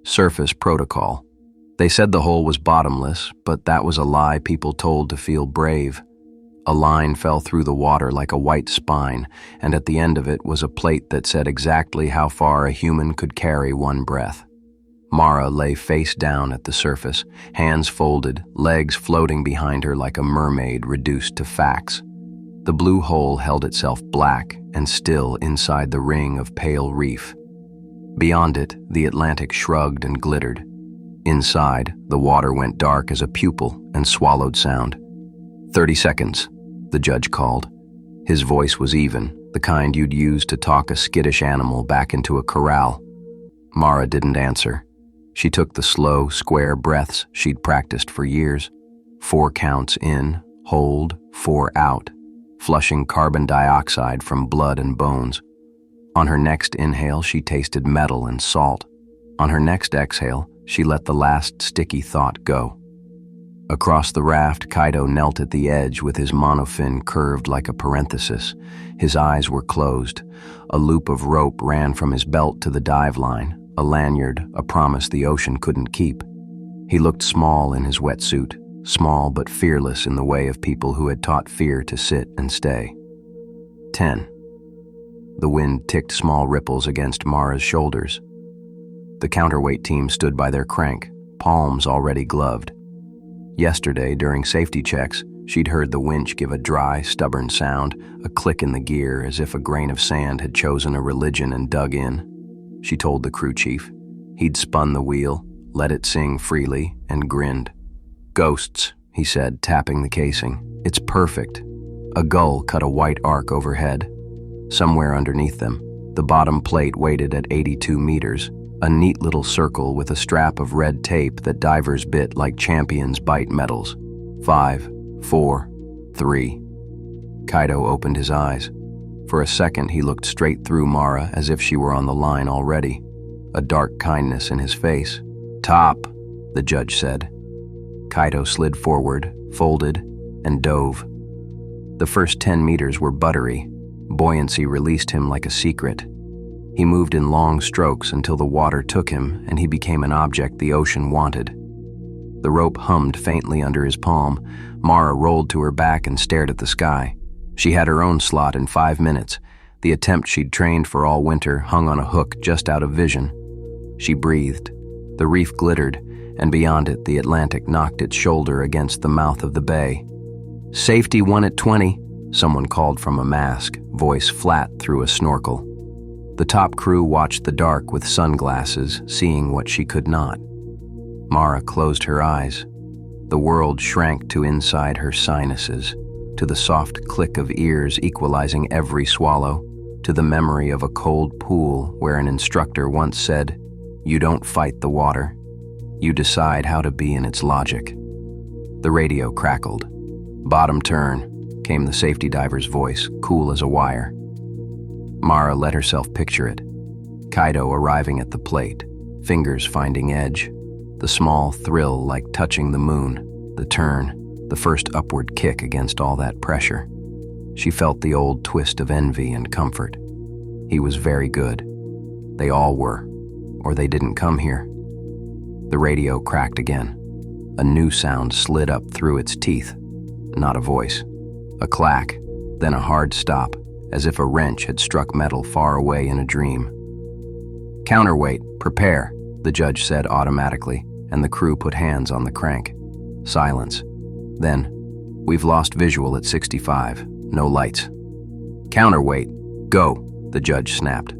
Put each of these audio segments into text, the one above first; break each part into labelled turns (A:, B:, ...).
A: Surface protocol. They said the hole was bottomless, but that was a lie people told to feel brave. A line fell through the water like a white spine, and at the end of it was a plate that said exactly how far a human could carry one breath. Mara lay face down at the surface, hands folded, legs floating behind her like a mermaid reduced to facts. The blue hole held itself black and still inside the ring of pale reef. Beyond it, the Atlantic shrugged and glittered. Inside, the water went dark as a pupil and swallowed sound. 30 seconds, the judge called. His voice was even, the kind you'd use to talk a skittish animal back into a corral. Mara didn't answer. She took the slow, square breaths she'd practiced for years. 4 counts in, hold, 4 out, flushing carbon dioxide from blood and bones. On her next inhale, she tasted metal and salt. On her next exhale, she let the last sticky thought go. Across the raft, Kaito knelt at the edge with his monofin curved like a parenthesis. His eyes were closed. A loop of rope ran from his belt to the dive line, a lanyard, a promise the ocean couldn't keep. He looked small in his wetsuit, small but fearless in the way of people who had taught fear to sit and stay. 10. The wind ticked small ripples against Mara's shoulders. The counterweight team stood by their crank, palms already gloved. Yesterday, during safety checks, she'd heard the winch give a dry, stubborn sound, a click in the gear as if a grain of sand had chosen a religion and dug in. She told the crew chief. He'd spun the wheel, let it sing freely, and grinned. "Ghosts," he said, tapping the casing. "It's perfect." A gull cut a white arc overhead. Somewhere underneath them, the bottom plate waited at 82 meters, a neat little circle with a strap of red tape that divers bit like champions bite medals. 5, 4, 3. Kaito opened his eyes. For a second, he looked straight through Mara as if she were on the line already, a dark kindness in his face. "Top," the judge said. Kaito slid forward, folded, and dove. The first 10 meters were buttery. Buoyancy released him like a secret. He moved in long strokes until the water took him and he became an object the ocean wanted. The rope hummed faintly under his palm. Mara rolled to her back and stared at the sky. She had her own slot in 5 minutes. The attempt she'd trained for all winter hung on a hook just out of vision. She breathed. The reef glittered, and beyond it the Atlantic knocked its shoulder against the mouth of the bay. "Safety 1 at 20, someone called from a mask, voice flat through a snorkel. The top crew watched the dark with sunglasses, seeing what she could not. Mara closed her eyes. The world shrank to inside her sinuses, to the soft click of ears equalizing every swallow, to the memory of a cold pool where an instructor once said, "You don't fight the water. You decide how to be in its logic." The radio crackled. "Bottom turn," came the safety diver's voice, cool as a wire. Mara let herself picture it. Kaito arriving at the plate, fingers finding edge, the small thrill like touching the moon, the turn, the first upward kick against all that pressure. She felt the old twist of envy and comfort. He was very good. They all were, or they didn't come here. The radio cracked again. A new sound slid up through its teeth. Not a voice. A clack, then a hard stop, as if a wrench had struck metal far away in a dream. "Counterweight, prepare," the judge said automatically, and the crew put hands on the crank. Silence. Then, "We've lost visual at 65. No lights." "Counterweight, go," the judge snapped.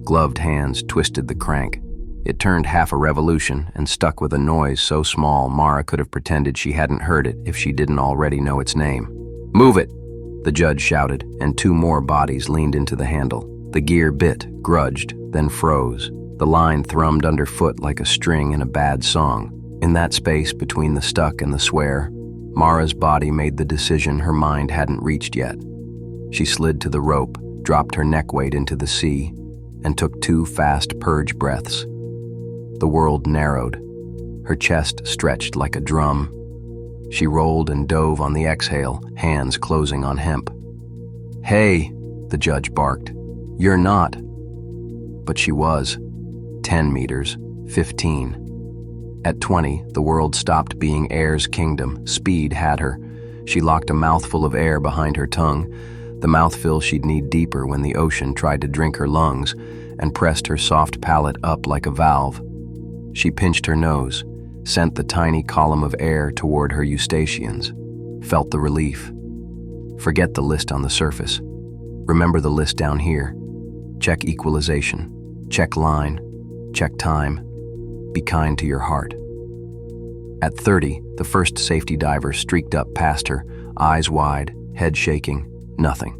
A: Gloved hands twisted the crank. It turned half a revolution and stuck with a noise so small Mara could have pretended she hadn't heard it if she didn't already know its name. "Move it," the judge shouted, and 2 more bodies leaned into the handle. The gear bit, grudged, then froze. The line thrummed underfoot like a string in a bad song. In that space between the stuck and the swear, Mara's body made the decision her mind hadn't reached yet. She slid to the rope, dropped her neck weight into the sea, and took 2 fast purge breaths. The world narrowed. Her chest stretched like a drum. She rolled and dove on the exhale, hands closing on hemp. "Hey," the judge barked. "You're not." But she was. 10 meters, 15. At 20, the world stopped being air's kingdom. Speed had her. She locked a mouthful of air behind her tongue, the mouthful she'd need deeper when the ocean tried to drink her lungs, and pressed her soft palate up like a valve. She pinched her nose, sent the tiny column of air toward her eustachians, felt the relief. Forget the list on the surface. Remember the list down here. Check equalization, check line, check time. Be kind to your heart. At 30, the first safety diver streaked up past her, eyes wide, head shaking, nothing.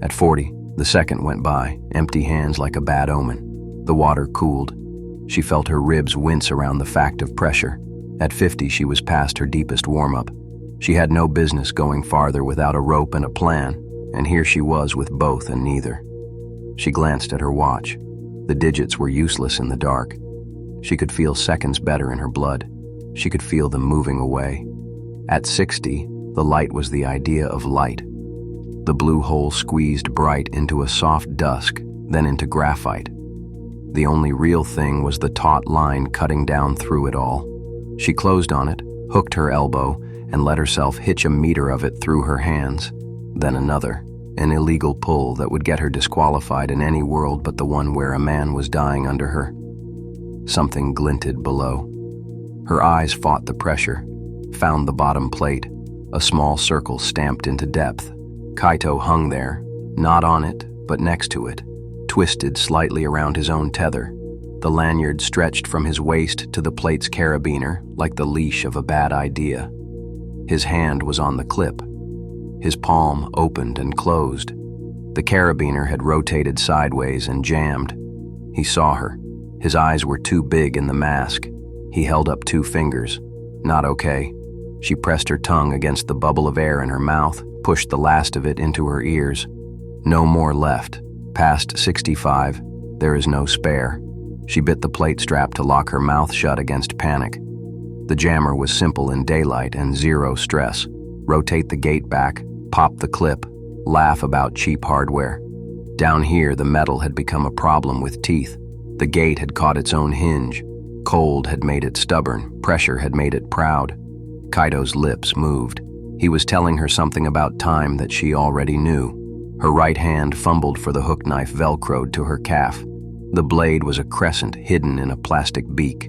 A: At 40, the second went by, empty hands like a bad omen. The water cooled. She felt her ribs wince around the fact of pressure. At 50, she was past her deepest warm-up. She had no business going farther without a rope and a plan, and here she was with both and neither. She glanced at her watch. The digits were useless in the dark. She could feel seconds better in her blood. She could feel them moving away. At 60, the light was the idea of light. The blue hole squeezed bright into a soft dusk, then into graphite. The only real thing was the taut line cutting down through it all. She closed on it, hooked her elbow, and let herself hitch a meter of it through her hands. Then another, an illegal pull that would get her disqualified in any world but the one where a man was dying under her. Something glinted below. Her eyes fought the pressure, found the bottom plate, a small circle stamped into depth. Kaito hung there, not on it, but next to it, twisted slightly around his own tether. The lanyard stretched from his waist to the plate's carabiner like the leash of a bad idea. His hand was on the clip. His palm opened and closed. The carabiner had rotated sideways and jammed. He saw her. His eyes were too big in the mask. He held up 2 fingers. Not okay. She pressed her tongue against the bubble of air in her mouth, pushed the last of it into her ears. No more left. Past 65, there is no spare. She bit the plate strap to lock her mouth shut against panic. The jammer was simple in daylight and zero stress. Rotate the gate back, pop the clip, laugh about cheap hardware. Down here, the metal had become a problem with teeth. The gate had caught its own hinge. Cold had made it stubborn. Pressure had made it proud. Kaito's lips moved. He was telling her something about time that she already knew. Her right hand fumbled for the hook knife velcroed to her calf. The blade was a crescent hidden in a plastic beak.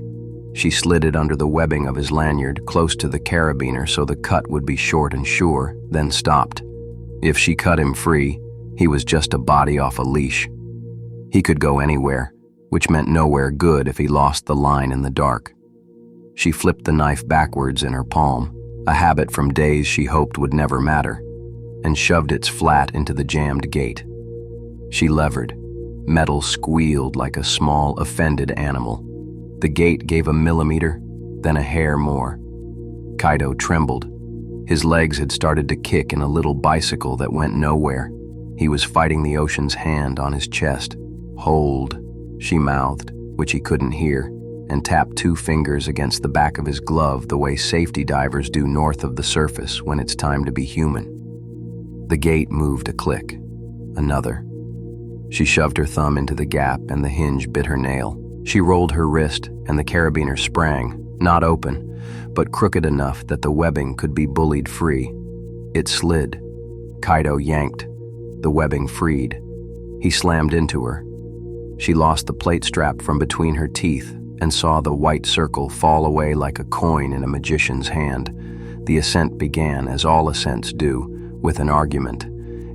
A: She slid it under the webbing of his lanyard, close to the carabiner so the cut would be short and sure, then stopped. If she cut him free, he was just a body off a leash. He could go anywhere, which meant nowhere good if he lost the line in the dark. She flipped the knife backwards in her palm, a habit from days she hoped would never matter, and shoved its flat into the jammed gate. She levered. Metal squealed like a small, offended animal. The gate gave a millimeter, then a hair more. Kaito trembled. His legs had started to kick in a little bicycle that went nowhere. He was fighting the ocean's hand on his chest. Hold, she mouthed, which he couldn't hear, and tapped 2 fingers against the back of his glove the way safety divers do north of the surface when it's time to be human. The gate moved a click. Another. She shoved her thumb into the gap and the hinge bit her nail. She rolled her wrist and the carabiner sprang, not open, but crooked enough that the webbing could be bullied free. It slid. Kaito yanked. The webbing freed. He slammed into her. She lost the plate strap from between her teeth and saw the white circle fall away like a coin in a magician's hand. The ascent began, as all ascents do, with an argument.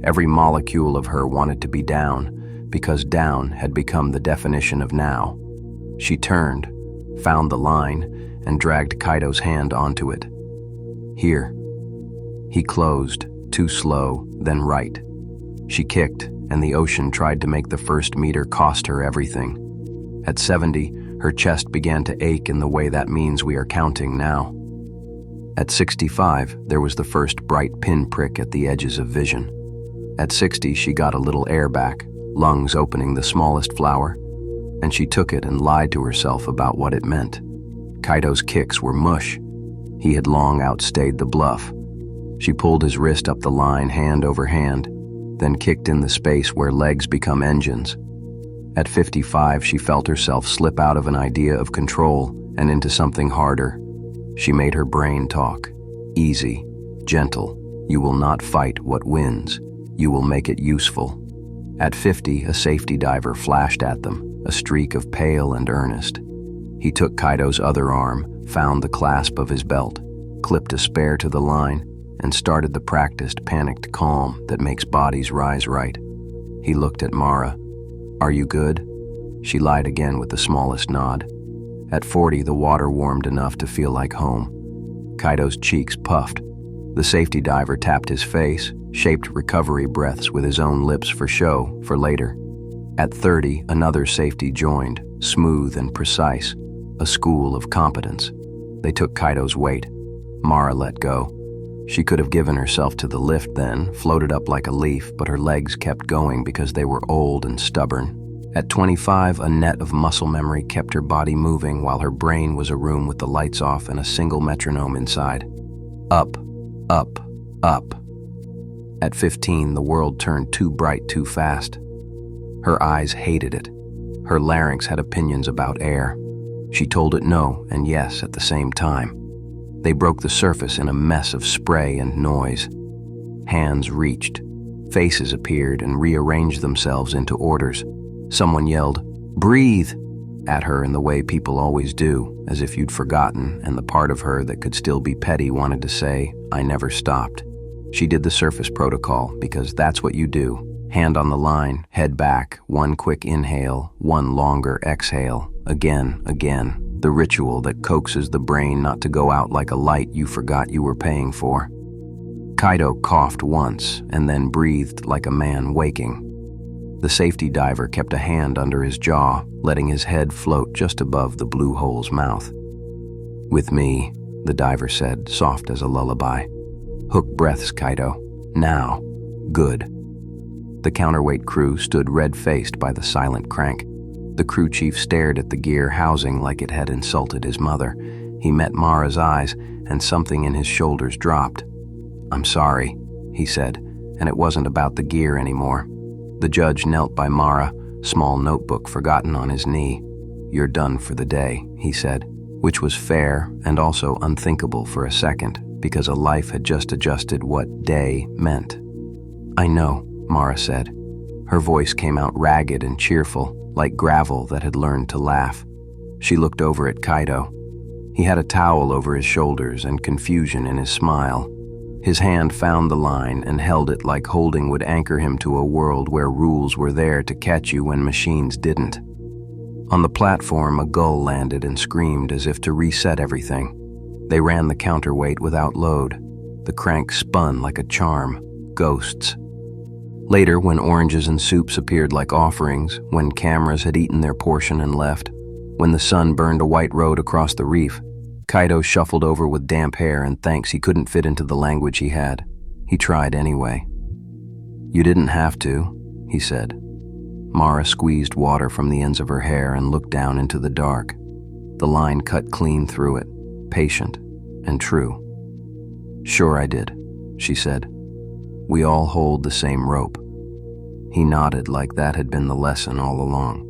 A: Every molecule of her wanted to be down, because down had become the definition of now. She turned, found the line, and dragged Kaito's hand onto it. Here. He closed, too slow, then right. She kicked, and the ocean tried to make the first meter cost her everything. At 70, her chest began to ache in the way that means we are counting now. At 65, there was the first bright pinprick at the edges of vision. At 60, she got a little air back, lungs opening the smallest flower, and she took it and lied to herself about what it meant. Kaito's kicks were mush. He had long outstayed the bluff. She pulled his wrist up the line hand over hand, then kicked in the space where legs become engines. At 55, she felt herself slip out of an idea of control and into something harder. She made her brain talk. Easy, gentle. You will not fight what wins. You will make it useful. At 50, a safety diver flashed at them, a streak of pale and earnest. He took Kaito's other arm, found the clasp of his belt, clipped a spare to the line, and started the practiced, panicked calm that makes bodies rise right. He looked at Mara. "Are you good?" She lied again with the smallest nod. At 40, the water warmed enough to feel like home. Kaito's cheeks puffed. The safety diver tapped his face, shaped recovery breaths with his own lips for show, for later. At 30, another safety joined, smooth and precise, a school of competence. They took Kaito's weight. Mara let go. She could have given herself to the lift then, floated up like a leaf, but her legs kept going because they were old and stubborn. At 25, a net of muscle memory kept her body moving while her brain was a room with the lights off and a single metronome inside. Up, up, up. At 15, the world turned too bright too fast. Her eyes hated it. Her larynx had opinions about air. She told it no and yes at the same time. They broke the surface in a mess of spray and noise. Hands reached. Faces appeared and rearranged themselves into orders. Someone yelled, "Breathe!" at her in the way people always do, as if you'd forgotten, and the part of her that could still be petty wanted to say, "I never stopped." She did the surface protocol, because that's what you do. Hand on the line, head back, one quick inhale, one longer exhale, again, the ritual that coaxes the brain not to go out like a light you forgot you were paying for. Kaito coughed once, and then breathed like a man waking. The safety diver kept a hand under his jaw, letting his head float just above the blue hole's mouth. "With me," the diver said, soft as a lullaby. "Hook breaths, Kaito. Now. Good." The counterweight crew stood red-faced by the silent crank. The crew chief stared at the gear housing like it had insulted his mother. He met Mara's eyes, and something in his shoulders dropped. "I'm sorry," he said, and it wasn't about the gear anymore. The judge knelt by Mara, small notebook forgotten on his knee. "You're done for the day," he said, which was fair and also unthinkable for a second, because a life had just adjusted what day meant. "I know," Mara said. Her voice came out ragged and cheerful, like gravel that had learned to laugh. She looked over at Kaito. He had a towel over his shoulders and confusion in his smile. His hand found the line and held it like holding would anchor him to a world where rules were there to catch you when machines didn't. On the platform, a gull landed and screamed as if to reset everything. They ran the counterweight without load. The crank spun like a charm. Ghosts. Later, when oranges and soups appeared like offerings, when cameras had eaten their portion and left, when the sun burned a white road across the reef, Kaito shuffled over with damp hair and thanks he couldn't fit into the language he had. He tried anyway. "You didn't have to," he said. Mara squeezed water from the ends of her hair and looked down into the dark. The line cut clean through it, patient and true. "Sure I did," she said. "We all hold the same rope." He nodded like that had been the lesson all along.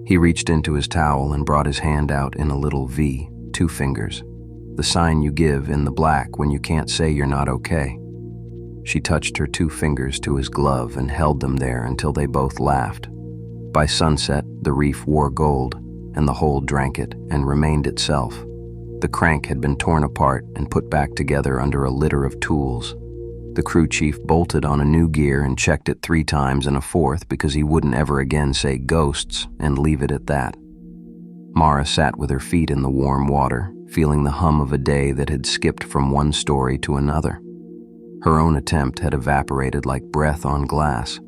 A: He reached into his towel and brought his hand out in a little V, 2 fingers, the sign you give in the black when you can't say you're not okay. She touched her 2 fingers to his glove and held them there until they both laughed. By sunset, the reef wore gold, and the hole drank it and remained itself. The crank had been torn apart and put back together under a litter of tools. The crew chief bolted on a new gear and checked it 3 times and a 4th because he wouldn't ever again say ghosts and leave it at that. Mara sat with her feet in the warm water, feeling the hum of a day that had skipped from one story to another. Her own attempt had evaporated like breath on glass.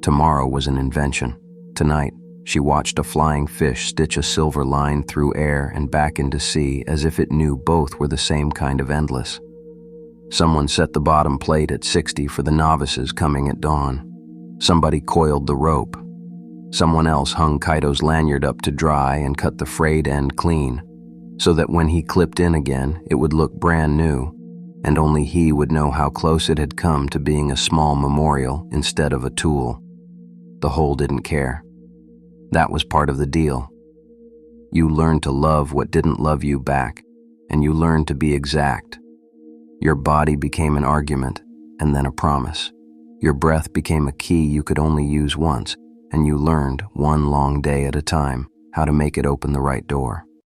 A: Tomorrow was an invention. Tonight, she watched a flying fish stitch a silver line through air and back into sea as if it knew both were the same kind of endless. Someone set the bottom plate at 60 for the novices coming at dawn. Somebody coiled the rope. Someone else hung Kaito's lanyard up to dry and cut the frayed end clean, so that when he clipped in again, it would look brand new, and only he would know how close it had come to being a small memorial instead of a tool. The hole didn't care. That was part of the deal. You learned to love what didn't love you back, and you learned to be exact. Your body became an argument, and then a promise. Your breath became a key you could only use once, and you learned, one long day at a time, how to make it open the right door.